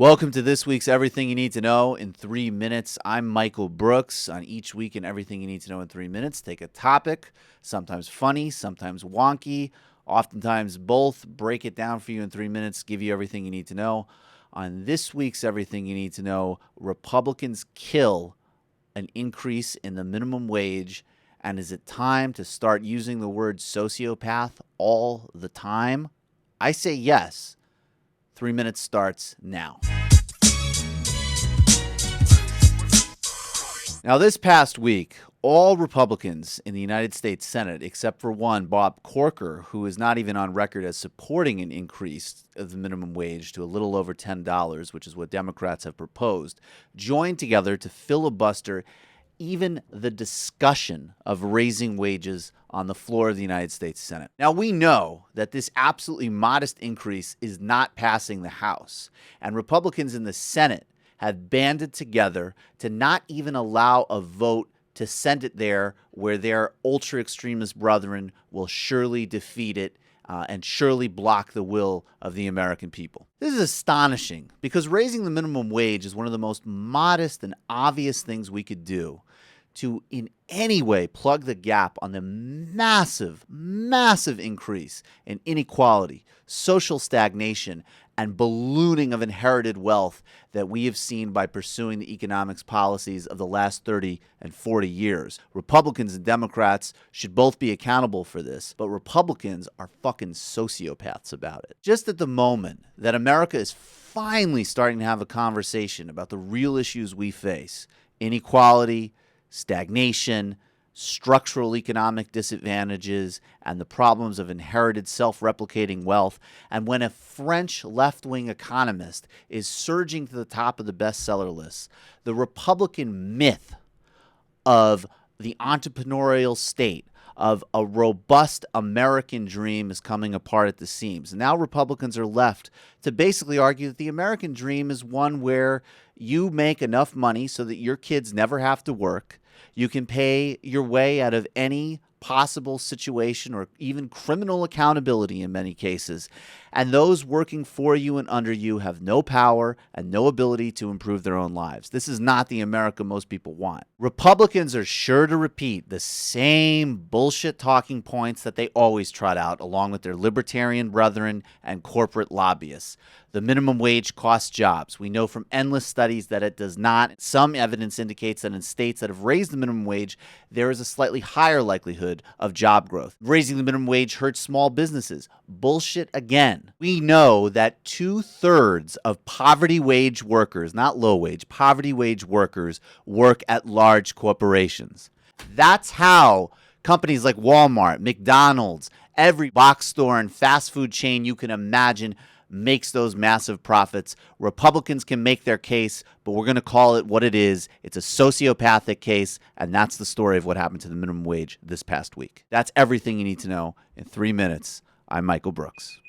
Welcome to this week's Everything You Need to Know in 3 minutes. I'm Michael Brooks. On each week in Everything You Need to Know in 3 minutes, take a topic, sometimes funny, sometimes wonky, oftentimes both, break it down for you in 3 minutes, give you everything you need to know. On this week's Everything You Need to Know, Republicans kill an increase in the minimum wage, and is it time to start using the word sociopath all the time? I say yes. 3 minutes starts now. Now, this past week, all Republicans in the United States Senate, except for one, Bob Corker, who is not even on record as supporting an increase of the minimum wage to a little over $10, which is what Democrats have proposed, joined together to filibuster even the discussion of raising wages on the floor of the United States Senate. Now, we know that this absolutely modest increase is not passing the House, and Republicans in the Senate have banded together to not even allow a vote to send it there, where their ultra-extremist brethren will surely defeat it and surely block the will of the American people. This is astonishing, because raising the minimum wage is one of the most modest and obvious things we could do to in any way plug the gap on the massive increase in inequality, social stagnation, and ballooning of inherited wealth that we have seen by pursuing the economics policies of the last 30 and 40 years. Republicans and Democrats should both be accountable for this, but Republicans are fucking sociopaths about it. Just at the moment that America is finally starting to have a conversation about the real issues we face, inequality, stagnation, structural economic disadvantages, and the problems of inherited self-replicating wealth, and when a French left-wing economist is surging to the top of the bestseller lists, the Republican myth of the entrepreneurial state, of a robust American dream, is coming apart at the seams. And now Republicans are left to basically argue that the American dream is one where you make enough money so that your kids never have to work. You can pay your way out of any possible situation or even criminal accountability in many cases. And those working for you and under you have no power and no ability to improve their own lives. This is not the America most people want. Republicans are sure to repeat the same bullshit talking points that they always trot out, along with their libertarian brethren and corporate lobbyists. The minimum wage costs jobs. We know from endless studies that it does not. Some evidence indicates that in states that have raised the minimum wage, there is a slightly higher likelihood of job growth. Raising the minimum wage hurts small businesses. Bullshit again. We know that 2/3 of poverty wage workers, not low wage, poverty wage workers, work at large corporations. That's how companies like Walmart, McDonald's, every box store and fast food chain you can imagine makes those massive profits. Republicans can make their case, but we're going to call it what it is. It's a sociopathic case, and that's the story of what happened to the minimum wage this past week. That's everything you need to know in 3 minutes. I'm Michael Brooks.